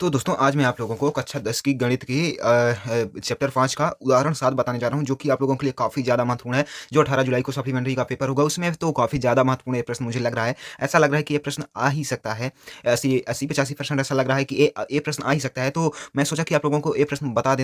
तो दोस्तों आज मैं आप लोगों को कक्षा 10 की गणित की चैप्टर 5 का उदाहरण 7 बताने जा रहा हूँ, जो कि आप लोगों के लिए काफ़ी ज़्यादा महत्वपूर्ण है। जो 18 जुलाई को सप्लीमेंट्री का पेपर होगा उसमें तो काफ़ी ज़्यादा महत्वपूर्ण ये प्रश्न मुझे लग रहा है। ऐसा लग रहा है कि ये प्रश्न आ ही सकता है। 80-85% ऐसा लग रहा है कि ये प्रश्न आ ही सकता है। तो मैं सोचा कि आप लोगों को ये प्रश्न बता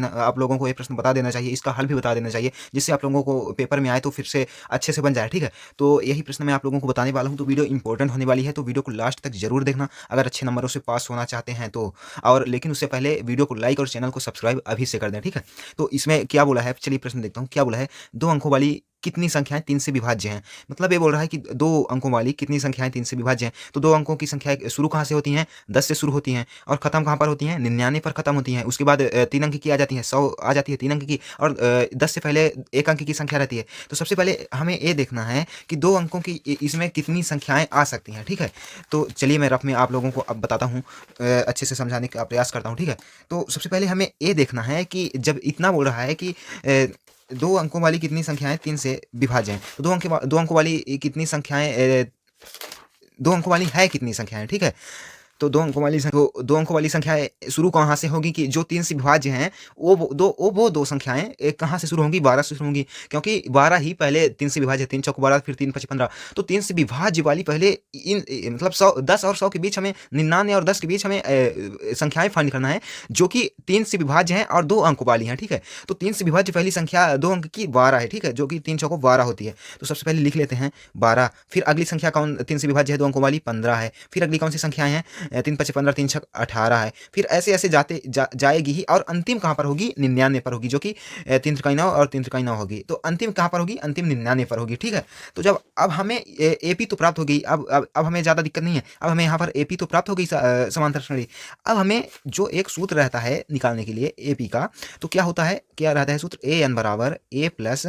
देना चाहिए, इसका हल भी बता देना चाहिए, जिससे आप लोगों को पेपर में आए तो फिर से अच्छे से बन जाए, ठीक है? तो यही प्रश्न मैं आप लोगों को बताने वाला हूँ, तो वीडियो इंपॉर्टेंट होने वाली है, तो वीडियो को लास्ट तक ज़रूर देखना अगर अच्छे नंबरों से पास होना चाहते हैं तो। और लेकिन उससे पहले वीडियो को लाइक और चैनल को सब्सक्राइब अभी से कर दें, ठीक है? तो इसमें क्या बोला है, चलिए प्रश्न देखता हूँ। क्या बोला है, 2 अंकों वाली कितनी संख्याएँ 3 से विभाज्य हैं? मतलब ये बोल रहा है कि 2 अंकों वाली कितनी संख्याएँ 3 से विभाज्य हैं? तो 2 अंकों की संख्याएँ शुरू कहाँ से होती हैं? 10 से शुरू होती हैं और खत्म कहाँ पर होती हैं? 99 पर खत्म होती हैं। उसके बाद 3 अंक की आ जाती हैं, 100 आ जाती है 3 अंक की, और 10 से पहले 1 अंक की संख्या रहती है। तो सबसे पहले हमें ये देखना है कि 2 अंकों की इसमें कितनी संख्याएँ आ सकती हैं, ठीक है? तो चलिए मैं रफ में आप लोगों को अब बताता हूँ, अच्छे से समझाने का प्रयास करता हूँ, ठीक है? तो सबसे पहले हमें ये देखना है कि जब इतना बोल रहा है कि 2 अंकों वाली कितनी संख्याएँ 3 से विभाज्य हैं, तो 2 अंकों वाली कितनी संख्याएँ 2 अंकों वाली है कितनी संख्याएँ, ठीक है? तो 2 अंकों वाली संख्याएँ शुरू कहाँ से होगी कि जो 3 से विभाज्य हैं, वो 2 संख्याएँ कहाँ से शुरू होंगी? 12 से शुरू होंगी, क्योंकि 12 ही पहले 3 से विभाज्य है। 3 चौक 12, फिर 3 पचे 15। तो 3 से विभाज्य वाली पहले मतलब 100, 10 और 100 के बीच हमें, 99 और 10 के बीच हमें संख्याएँ फाइंड करना है, जो कि 3 से विभाज्य हैं और 2 अंक वाली हैं, ठीक है? तो 3 से विभाज्य पहली संख्या 2 अंक की 12 है, ठीक है? जो कि 3 चौको 12 होती है। तो सबसे पहले लिख लेते हैं 12। फिर अगली संख्या 3 से विभाज्य है 2 अंकों वाली? 15 है। फिर अगली कौन सी संख्याएँ हैं? 3 पचे 15, 3 छक 18 है। फिर ऐसे-ऐसे जाएगी ही, और अंतिम कहाँ पर होगी? 99 पर होगी, जो कि 3 त्रिकाई 9 और 3 त्रिकाई 9 होगी। तो अंतिम कहाँ पर होगी? अंतिम 99 पर होगी, ठीक है? तो जब अब हमें एपी तो प्राप्त हो गई, अब हमें ज़्यादा दिक्कत नहीं है। अब हमें यहाँ पर एपी तो प्राप्त हो गई, समांतर श्रेणी। अब हमें जो एक सूत्र रहता है निकालने के लिए एपी का, तो क्या होता है, क्या रहता है सूत्र? ए एन बराबर a plus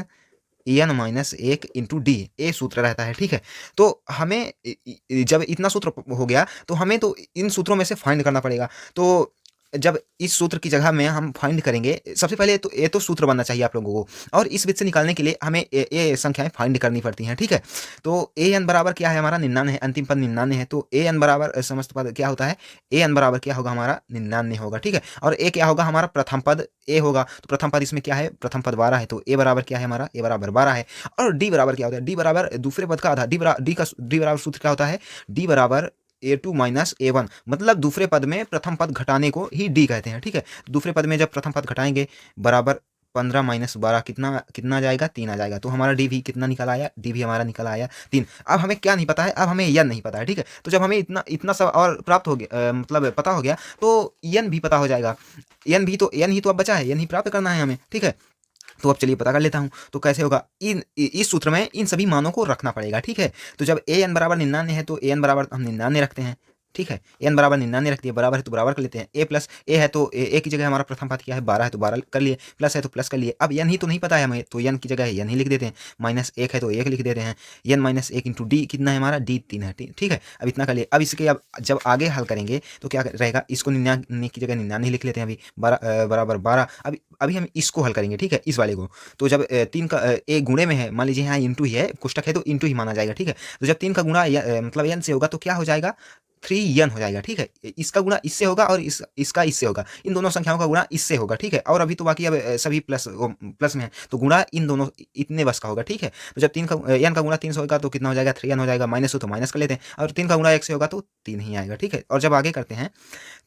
n minus 1 into d, ये सूत्र रहता है, ठीक है? तो हमें जब इतना सूत्र हो गया, तो हमें तो इन सूत्रों में से फाइंड करना पड़ेगा। तो जब इस सूत्र की जगह में हम फाइंड करेंगे, सबसे पहले तो ये तो सूत्र बनना चाहिए आप लोगों को, और इस विधि से निकालने के लिए हमें ये संख्याएं फाइंड करनी पड़ती हैं, ठीक है? तो ए एन बराबर क्या है हमारा? 99 है, अंतिम पद 99 है। तो ए एन बराबर समस्त पद क्या होता है? ए एन बराबर क्या होगा हमारा? 99 होगा, ठीक है? और ए क्या होगा हमारा? प्रथम पद ए होगा। तो प्रथम पद इसमें क्या है? प्रथम पद 12 है, तो ए बराबर क्या है हमारा? ए बराबर 12 है। और डी बराबर क्या होता है? डी बराबर दूसरे पद का आधा। डी बराबर सूत्र क्या होता है? डी बराबर A2 माइनस A1, मतलब दूसरे पद में प्रथम पद घटाने को ही डी कहते हैं, ठीक है? दूसरे पद में जब प्रथम पद घटाएंगे, बराबर 15 माइनस 12 कितना कितना आ जाएगा? 3 आ जाएगा। तो हमारा डी भी कितना निकल आया? डी भी हमारा निकल आया 3। अब हमें क्या नहीं पता है? अब हमें यन नहीं पता है, ठीक है? तो जब हमें इतना इतना सब और प्राप्त हो गया, मतलब पता हो गया, तो यन भी पता हो जाएगा। यन ही तो अब बचा है, यन ही प्राप्त करना है हमें, ठीक है? तो अब चलिए पता कर लेता हूँ। तो कैसे होगा? इस सूत्र में इन सभी मानों को रखना पड़ेगा, ठीक है? तो जब ए एन बराबर 99 है, तो ए एन बराबर हम 99 रखते हैं, ठीक है? एन बराबर 99 रख दिए, बराबर है तो बराबर कर लेते हैं। ए प्लस ए है, तो ए की जगह हमारा प्रथम पद क्या है? 12 है, तो 12 कर लिए। प्लस है तो प्लस कर लिए। अब एन ही तो नहीं पता है हमें, तो एन की जगह एन ही लिख देते हैं। माइनस 1 है तो 1 लिख देते हैं। एन माइनस 1 इंटू डी कितना है हमारा? डी 3 है, ठीक है? अब इतना कर लिए। अब इसके अब जब आगे हल करेंगे तो क्या रहेगा? इसको 99 की जगह 99 लिख लेते हैं अभी, बराबर 12। अभी हम इसको हल करेंगे, ठीक है? इस वाले को। तो जब 3 का ए गुणे में है, मान लीजिए यहाँ इंटू ही है, कोष्टक है तो इंटू ही माना जाएगा, ठीक है? तो जब 3 का गुणा मतलब एन से होगा, तो क्या हो जाएगा? 3n हो जाएगा, ठीक है? इसका गुणा इससे होगा और इसका इससे होगा। इन दोनों संख्याओं का गुणा इससे होगा, ठीक है? और अभी तो बाकी अब सभी प्लस में है, तो गुणा इन दोनों इतने बस का होगा, ठीक है? तो जब 3 का n का गुणा 3 से होगा तो कितना हो जाएगा? 3n हो जाएगा। माइनस हो तो माइनस कर लेते हैं, और 3 का गुणा 1 से होगा तो 3 ही आएगा, ठीक है? और जब आगे करते हैं,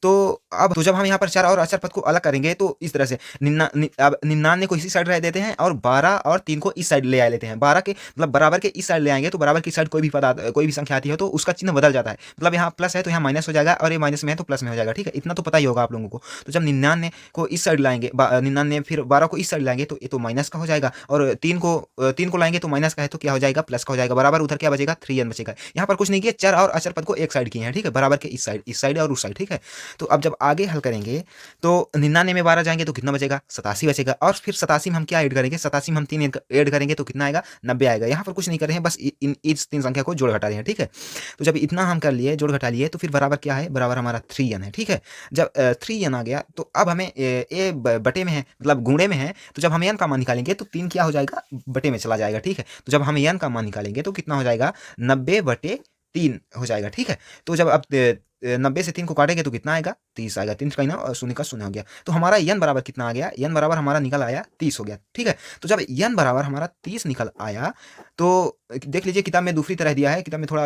तो अब तो जब हम यहाँ पर चर और अचर पद को अलग करेंगे, तो इस तरह से अब 99 को इसी साइड रह देते हैं, और 12 और 3 को इस साइड ले आ लेते हैं। 12 के मतलब बराबर के इस साइड ले आएंगे, तो बराबर की साइड कोई भी संख्या आती है तो उसका चिन्ह बदल जाता है। मतलब यहाँ प्लस है तो यहाँ माइनस हो जाएगा, और ये माइनस में है तो प्लस में हो जाएगा, ठीक है? इतना तो पता ही होगा आप लोगों को। तो जब 99 को इस साइड लाएंगे, 99 फिर 12 को इस साइड लाएंगे, तो ये तो माइनस का हो जाएगा, और 3 को लाएंगे तो माइनस का है, तो क्या हो जाएगा? प्लस का हो जाएगा। बराबर उधर क्या बचेगा? 3n बचेगा। यहाँ पर कुछ नहीं किया, चर और अचर पद को एक साइड किए हैं, ठीक है? बराबर के इस साइड और उस साइड, ठीक है? तो अब जब आगे हल करेंगे, तो 99 में 12 जाएंगे तो कितना बचेगा? 87 बचेगा। और फिर 87 में हम क्या ऐड करेंगे? 87 में हम 3 ऐड करेंगे तो कितना आएगा? 90 आएगा। यहाँ पर कुछ नहीं कर रहे हैं, बस इस 3 संख्या को जोड़ घटा रहे हैं, ठीक है? तो जब इतना हम कर लिए, जोड़ घटा लिए, तो फिर बराबर क्या है? बराबर हमारा 3n है, ठीक है? जब 3n आ गया, तो अब हमें ए बटे में है, मतलब गुणे में है, तो जब हम n का मान निकालेंगे तो 3 क्या हो जाएगा? बटे में चला जाएगा, ठीक है? तो जब हम n का मान निकालेंगे तो कितना हो जाएगा? 90/3 हो जाएगा, ठीक है? तो जब अब 90 से 3 को काटेंगे तो कितना आएगा? 30 आएगा। 3 का ही ना शून्य का शून्य हो गया। तो हमारा n बराबर कितना आ गया? n बराबर हमारा निकल आया 30 हो गया, ठीक है? तो जब n बराबर हमारा 30 निकल आया, तो देख लीजिए किताब में दूसरी तरह दिया है, किताब में थोड़ा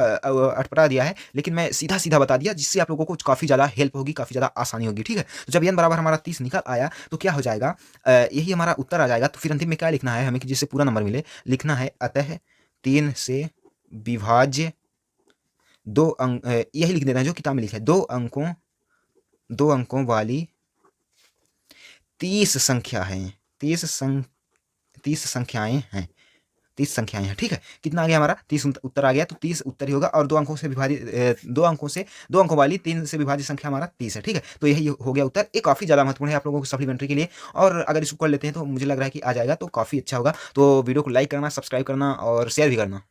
अटपटा दिया है, लेकिन मैं सीधा-सीधा बता दिया, जिससे आप लोगों को काफ़ी ज़्यादा हेल्प होगी, काफ़ी ज़्यादा आसानी होगी, ठीक है? तो जब n बराबर हमारा 30 निकल आया, तो क्या हो जाएगा? यही हमारा उत्तर आ जाएगा। तो फिर अंतिम में क्या लिखना है हमें कि जिससे पूरा नंबर मिले? लिखना है अतः 3 से विभाज्य 2 अंक, यही लिख देना है जो किताब में लिखा है, 2 अंकों वाली 30 संख्या है, 30 संख्याएँ हैं, 30 संख्याएँ हैं, ठीक है? कितना आ गया हमारा? 30 उत्तर आ गया, तो 30 उत्तर ही होगा और 2 अंकों से विभाजित 2 अंकों वाली 3 से विभाजित संख्या हमारा 30 है, ठीक है? तो यही हो गया उत्तर। ये काफ़ी ज़्यादा महत्वपूर्ण है आप लोगों को सप्लीमेंट्री के लिए, और अगर इसको कर लेते हैं तो मुझे लग रहा है कि आ जाएगा, तो काफ़ी अच्छा होगा। तो वीडियो को लाइक करना, सब्सक्राइब करना और शेयर भी करना।